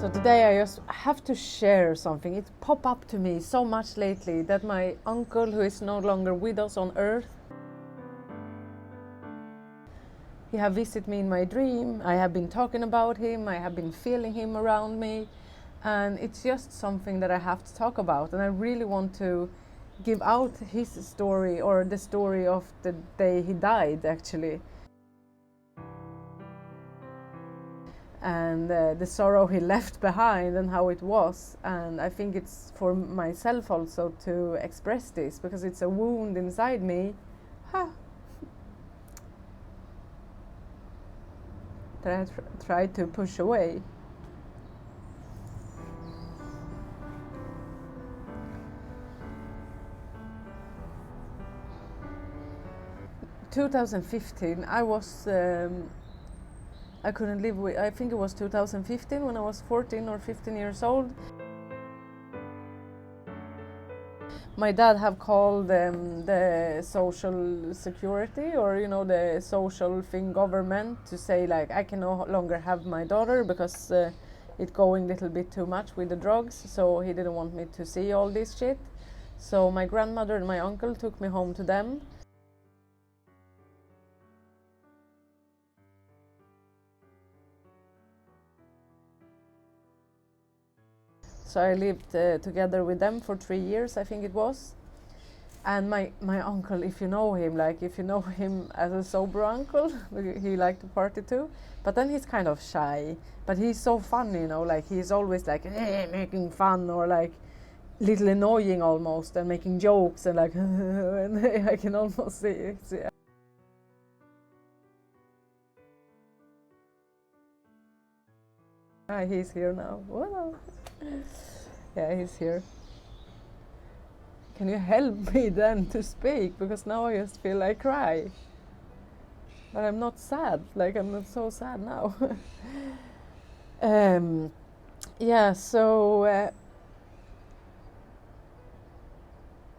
So today I just have to share something. It popped up to me so much lately that my uncle, who is no longer with us on earth, he have visited me in my dream. I have been talking about him. I have been feeling him around me. And it's just something that I have to talk about. And I really want to give out his story, or the story of the day he died, actually. And the sorrow he left behind and how it was. And I think it's for myself also to express this, because it's a wound inside me that I tried to push away. In 2015, I couldn't live with, I think it was 2015 when I was 14 or 15 years old. My dad have called the social security, or the social thing, government, to say like I can no longer have my daughter because it going a little bit too much with the drugs, so he didn't want me to see all this shit. So my grandmother and my uncle took me home to them. So I lived together with them for 3 years, I think it was. And my uncle, if you know him as a sober uncle, he liked to party too. But then he's kind of shy. But he's so funny, like he's always like making fun, or like little annoying almost, and making jokes and like and I can almost see it. He's here now. Whoa. Yeah, he's here. Can you help me then to speak? Because now I just feel like cry. But I'm not sad. Like, I'm not so sad now. Yeah, so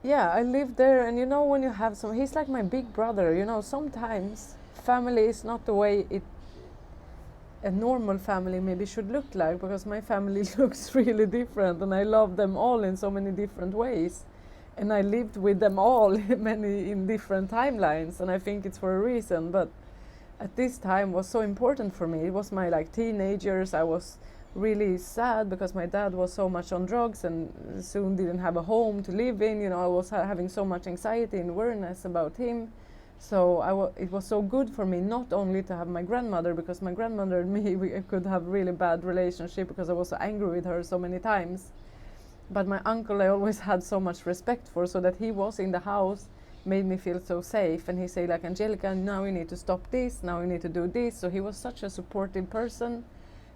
yeah, I lived there, and when you have he's like my big brother. Sometimes family is not the way a normal family maybe should look like, because my family looks really different, and I love them all in so many different ways, and I lived with them all in different timelines, and I think it's for a reason. But at this time was so important for me. It was my teenagers. I was really sad because my dad was so much on drugs and soon didn't have a home to live in. I was having so much anxiety and awareness about him. So it was so good for me not only to have my grandmother, because my grandmother and me, we could have really bad relationship because I was so angry with her so many times. But my uncle I always had so much respect for, so that he was in the house made me feel so safe. And he said like, Angelica, now you need to stop this, now you need to do this. So he was such a supportive person,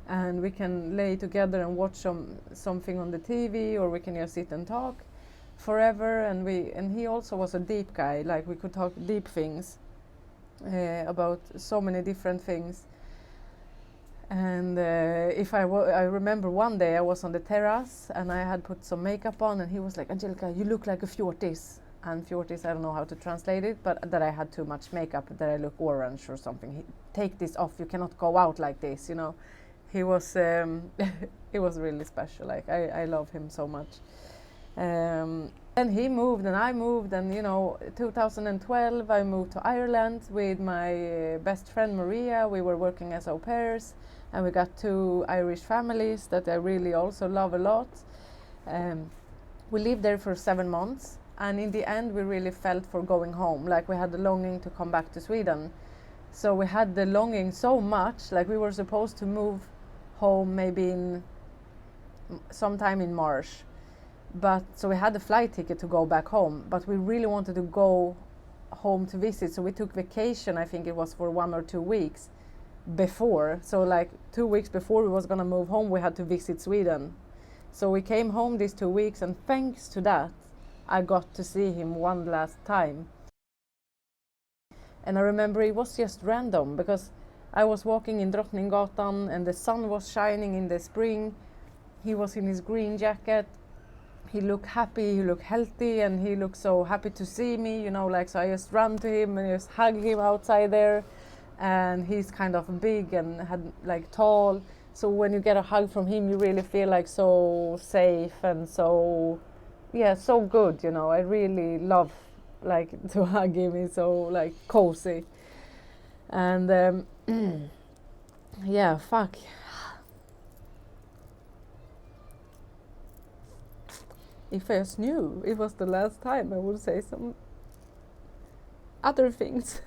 and we can lay together and watch something on the TV, or we can just sit and talk forever. And he also was a deep guy, like we could talk deep things about so many different things. And I remember one day I was on the terrace and I had put some makeup on, and he was like, Angelica, you look like a fjortis. And fjortis, I don't know how to translate it, but that I had too much makeup, that I look orange or something. Take this off, you cannot go out like this, He was he was really special. Like I love him so much. And he moved and I moved, and 2012 I moved to Ireland with my best friend Maria. We were working as au pairs, and we got 2 Irish families that I really also love a lot. We lived there for 7 months, and in the end we really felt for going home. Like we had the longing to come back to Sweden. So we had the longing so much, like we were supposed to move home maybe sometime in March. But so we had a flight ticket to go back home, but we really wanted to go home to visit. So we took vacation, I think it was for 1 or 2 weeks before. So like 2 weeks before we was gonna move home, we had to visit Sweden. So we came home these 2 weeks, and thanks to that, I got to see him one last time. And I remember it was just random, because I was walking in Drottninggatan and the sun was shining in the spring. He was in his green jacket. He looked happy, he looked healthy, and he looked so happy to see me, so I just ran to him and just hugged him outside there. And he's kind of big and had tall. So when you get a hug from him, you really feel like so safe and so, yeah, so good. You know, I really love like to hug him. He's so like cozy, and yeah, fuck. If I just knew it was the last time, I would say some other things.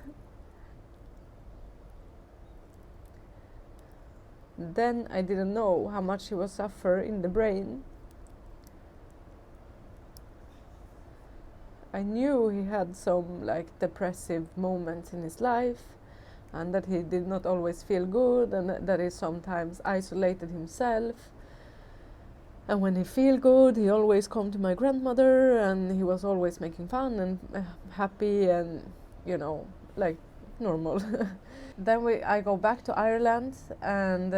Then I didn't know how much he was suffer in the brain. I knew he had some like depressive moments in his life, and that he did not always feel good, and that he sometimes isolated himself. And when he feel good, he always come to my grandmother, and he was always making fun and happy, and you know, like normal. Then I go back to Ireland, and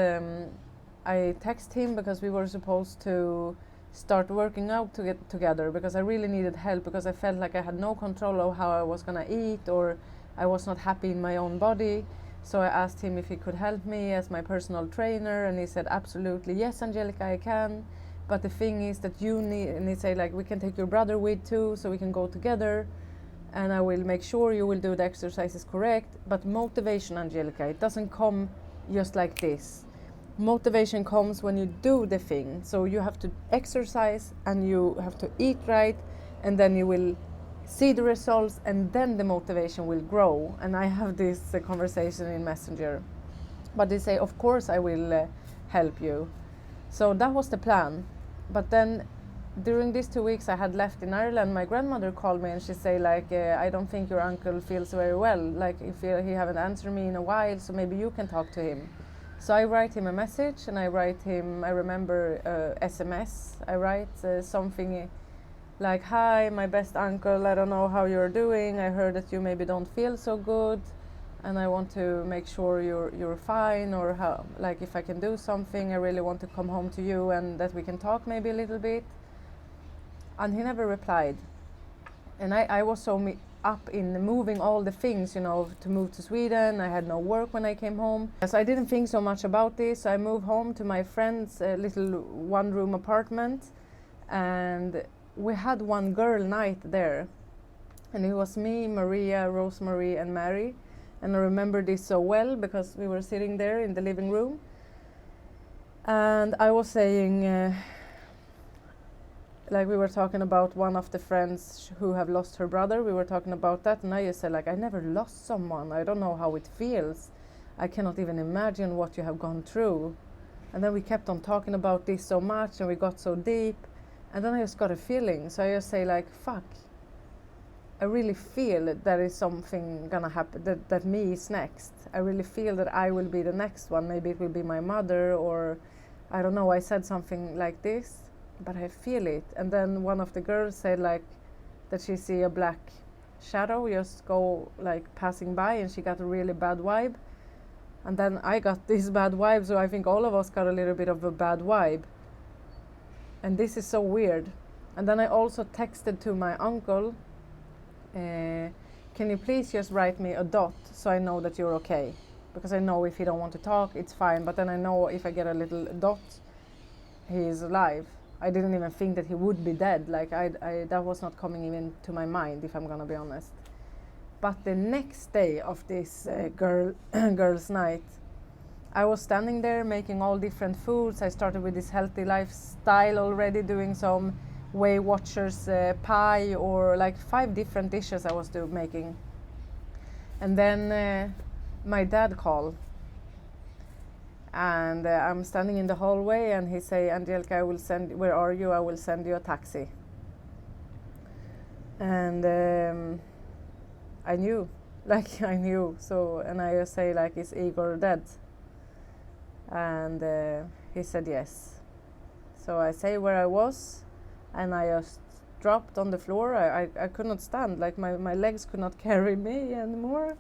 I text him because we were supposed to start working out to get together, because I really needed help, because I felt like I had no control of how I was gonna eat, or I was not happy in my own body. So I asked him if he could help me as my personal trainer, and he said absolutely yes, Angelica, I can. But the thing is that you need, and he said like we can take your brother with too, so we can go together, and I will make sure you will do the exercises correct. But motivation, Angelica, it doesn't come just like this. Motivation comes when you do the thing. So you have to exercise and you have to eat right, and then you will see the results, and then the motivation will grow. And I have this conversation in Messenger. But they say, of course I will help you. So that was the plan. But then during these 2 weeks I had left in Ireland, my grandmother called me and she said like, I don't think your uncle feels very well. Like if he haven't answered me in a while, so maybe you can talk to him. So I write him a message, and I write him, I remember SMS, I write something like, hi, my best uncle, I don't know how you're doing. I heard that you maybe don't feel so good, and I want to make sure you're fine, or how, like if I can do something. I really want to come home to you and that we can talk maybe a little bit. And he never replied. And I was so up in moving all the things, you know, to move to Sweden. I had no work when I came home. So I didn't think so much about this. I moved home to my friend's little one-room apartment, and we had one girl night there. And it was me, Maria, Rosemary, and Mary. And I remember this so well because we were sitting there in the living room. And I was saying, like we were talking about one of the friends who have lost her brother. We were talking about that, and I just said like, I never lost someone. I don't know how it feels. I cannot even imagine what you have gone through. And then we kept on talking about this so much, and we got so deep. And then I just got a feeling. So I just say like, fuck. I really feel that there is something gonna happen, that me is next. I really feel that I will be the next one. Maybe it will be my mother, or I don't know. I said something like this, but I feel it. And then one of the girls said like that she see a black shadow just go like passing by, and she got a really bad vibe. And then I got this bad vibe, so I think all of us got a little bit of a bad vibe. And this is so weird. And then I also texted to my uncle, can you please just write me a dot so I know that you're okay? Because I know if he don't want to talk, it's fine. But then I know if I get a little dot, he is alive. I didn't even think that he would be dead. Like I that was not coming even to my mind, if I'm gonna be honest. But the next day of this girls' night, I was standing there making all different foods. I started with this healthy lifestyle already, doing some Weight Watchers pie, or like 5 different dishes I was making. And then my dad called, and I'm standing in the hallway, and he say, Angelica, I will send, where are you? I will send you a taxi. And I knew, like I knew. So, and I just say like, is Igor dead? And he said yes. So I say where I was, and I just dropped on the floor. I could not stand, like my legs could not carry me anymore.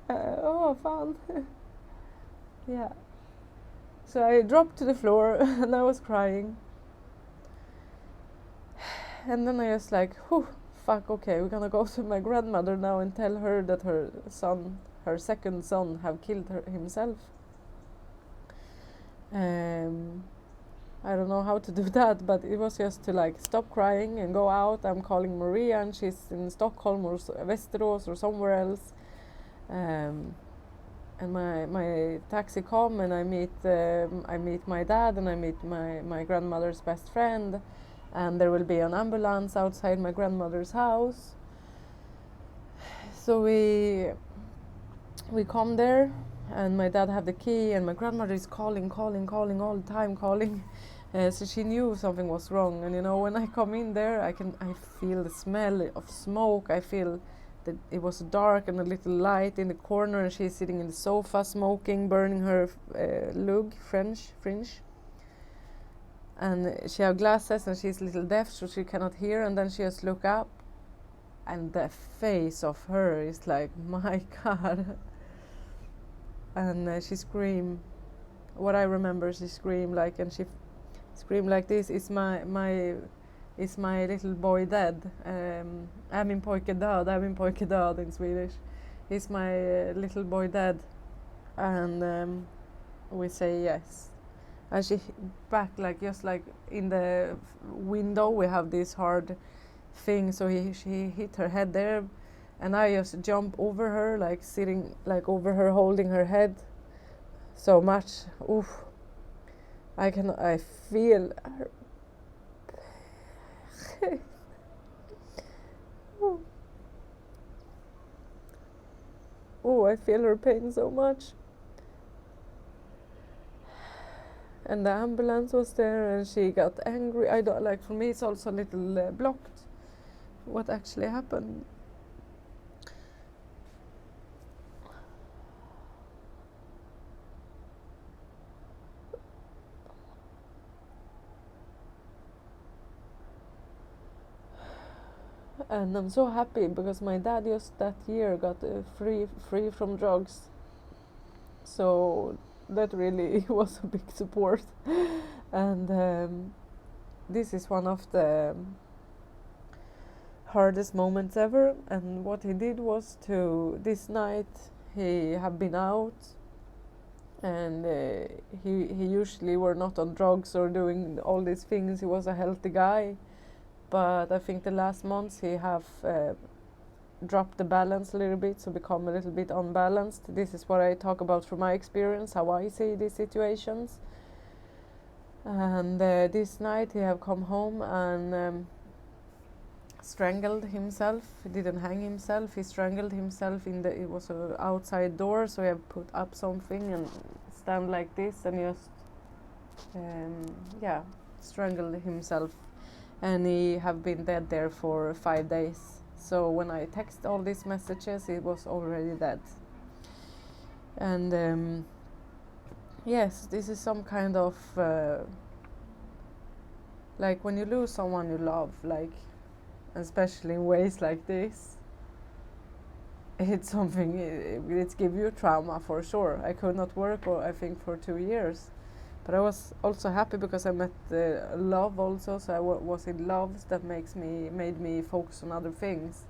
Oh, fun. Yeah. So I dropped to the floor and I was crying. And then I was like, whew, fuck, okay, we're gonna go to my grandmother now and tell her that her son her second son have killed himself. I don't know how to do that, but it was just to like stop crying and go out. I'm calling Maria, and she's in Stockholm or Västerås or somewhere else. And my taxi come, and I meet my dad, and I meet my grandmother's best friend, and there will be an ambulance outside my grandmother's house. So we come there, and my dad have the key, and my grandmother is calling all the time, calling. So she knew something was wrong. And you know, when I come in there, I feel the smell of smoke. I feel that it was dark and a little light in the corner, and she's sitting in the sofa smoking, burning her fringe. And she have glasses, and she's a little deaf, so she cannot hear. And then she just look up, and the face of her is like, my God. And she screamed. What I remember, she screamed like, and she screamed like this: "Is my little boy dead? Är min pojke död? Är min pojke död?" in Swedish. Is my little boy dead? And we say yes. And she back like, just like in the window we have this hard thing, so she hit her head there, and I just jump over her, like sitting like over her, holding her head so much. Oof. I feel her. Oh, I feel her pain so much. And the ambulance was there, and she got angry. I don't like. For me, it's also a little blocked. What actually happened? And I'm so happy because my dad just that year got free from drugs. So that really was a big support. And this is one of the hardest moments ever. And what he did was this night he had been out, and he usually were not on drugs or doing all these things. He was a healthy guy, but I think the last months he have dropped the balance a little bit, so become a little bit unbalanced. This is what I talk about from my experience, how I see these situations. And this night he have come home and strangled himself. He didn't hang himself, he strangled himself it was an outside door, so he have put up something and stand like this and just strangled himself. And he have been dead there for 5 days. So when I text all these messages, it was already dead. And yes, this is some kind of like when you lose someone you love, like especially in ways like this, it's something, it's give you trauma for sure. I could not work, I think, for 2 years. But I was also happy because I met love also, so I was in love. That made me focus on other things.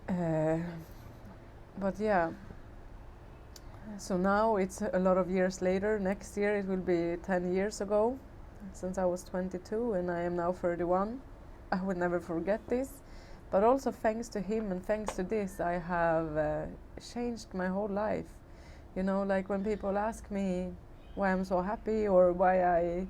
But yeah, so now it's a lot of years later. Next year it will be 10 years ago since I was 22, and I am now 31. I will never forget this. But also thanks to him and thanks to this, I have changed my whole life. You know, like when people ask me why I'm so happy or why I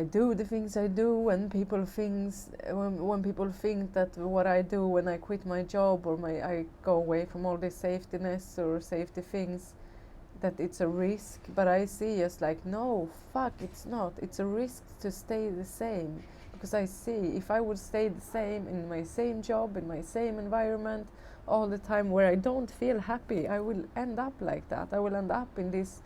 do the things I do, when people think that what I do when I quit my job or I go away from all this safetyness or safety things, that it's a risk. But I see just like, no, fuck, it's not. It's a risk to stay the same, because I see if I would stay the same in my same job, in my same environment all the time where I don't feel happy, I will end up like that. I will end up in this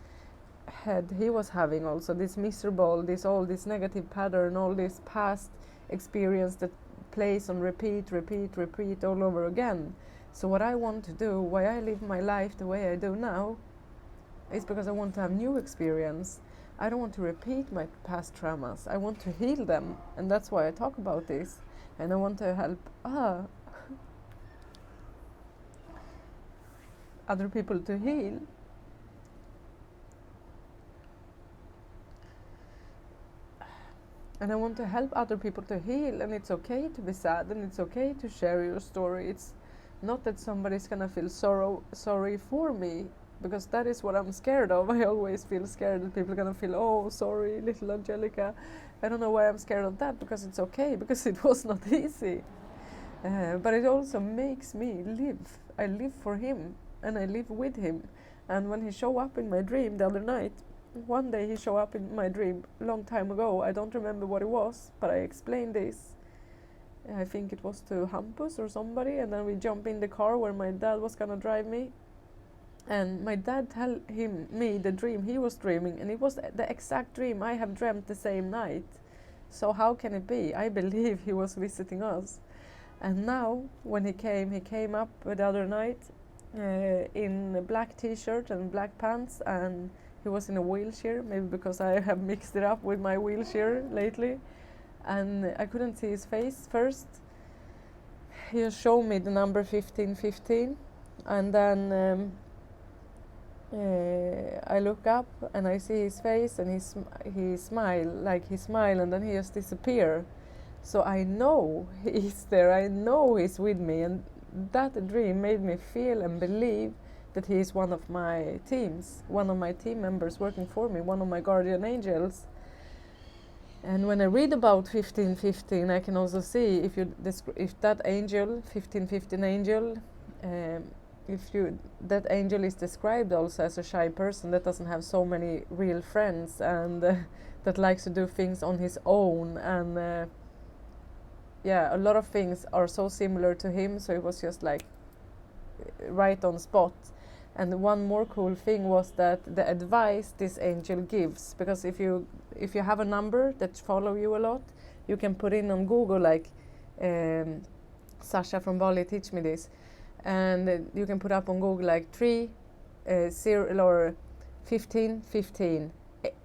head he was having, also this miserable, all this negative pattern, all this past experience that plays on repeat all over again. So what I want to do, why I live my life the way I do now, is because I want to have new experience. I don't want to repeat my past traumas. I want to heal them, and that's why I talk about this. And I want to help other people to heal. And I want to help other people to heal, and it's okay to be sad, and it's okay to share your story. It's not that somebody's gonna feel sorry for me, because that is what I'm scared of. I always feel scared that people are gonna feel, oh, sorry, little Angelica. I don't know why I'm scared of that, because it's okay, because it was not easy. But it also makes me live. I live for him, and I live with him. And when he showed up in my dream the other night, one day he showed up in my dream a long time ago. I don't remember what it was, but I explained this. I think it was to Hampus or somebody, and then we jump in the car where my dad was gonna drive me. And my dad tell me the dream he was dreaming, and it was the exact dream I have dreamt the same night. So how can it be? I believe he was visiting us. And now, when he came up the other night in a black t-shirt and black pants, and he was in a wheelchair, maybe because I have mixed it up with my wheelchair lately. And I couldn't see his face first. He showed me the number 1515, and then I look up and I see his face, and he smile, and then he just disappear. So I know he's there, I know he's with me, and that dream made me feel and believe that he is one of my teams, one of my team members working for me, one of my guardian angels. And when I read about 1515, I can also see if that angel, 1515 angel, that angel is described also as a shy person that doesn't have so many real friends, and that likes to do things on his own, and a lot of things are so similar to him, so it was just like right on spot. And one more cool thing was that the advice this angel gives, because if you have a number that follow you a lot, you can put in on Google, like Sasha from Bali teach me this, and you can put up on Google like 0 or 1515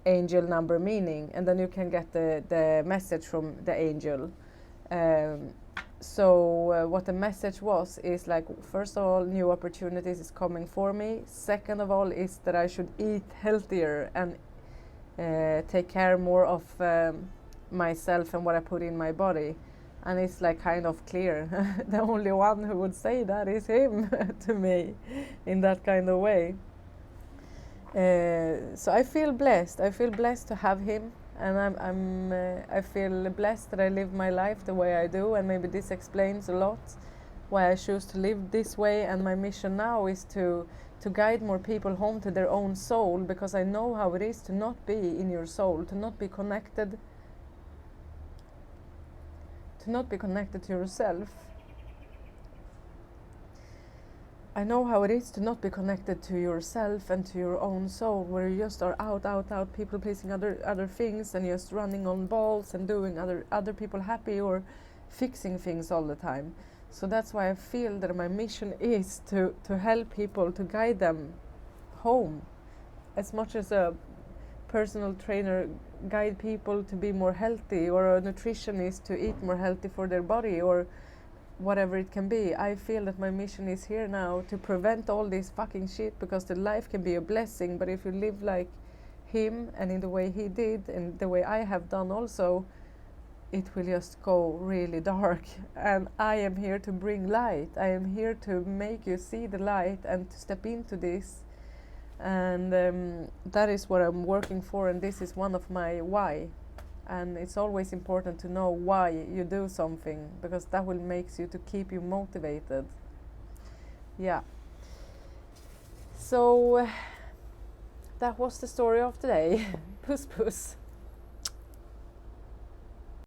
angel number meaning, and then you can get the message from the angel. So what the message was is like, first of all, new opportunities is coming for me. Second of all is that I should eat healthier and take care more of myself and what I put in my body. And it's like kind of clear. The only one who would say that is him to me in that kind of way. So I feel blessed. I feel blessed to have him. And I feel blessed that I live my life the way I do, and maybe this explains a lot why I choose to live this way. And my mission now is to guide more people home to their own soul, because I know how it is to not be in your soul, to not be connected to yourself. I know how it is to not be connected to yourself and to your own soul, where you just are out, people pleasing other things, and just running on balls and doing other people happy or fixing things all the time. So that's why I feel that my mission is to help people, to guide them home, as much as a personal trainer guide people to be more healthy, or a nutritionist to eat more healthy for their body, or whatever it can be. I feel that my mission is here now to prevent all this fucking shit, because the life can be a blessing, but if you live like him and in the way he did and the way I have done also, it will just go really dark. And I am here to bring light. I am here to make you see the light and to step into this. And that is what I'm working for, and this is one of my why. And it's always important to know why you do something, because that will make you to keep you motivated. Yeah. So that was the story of today. Puss puss.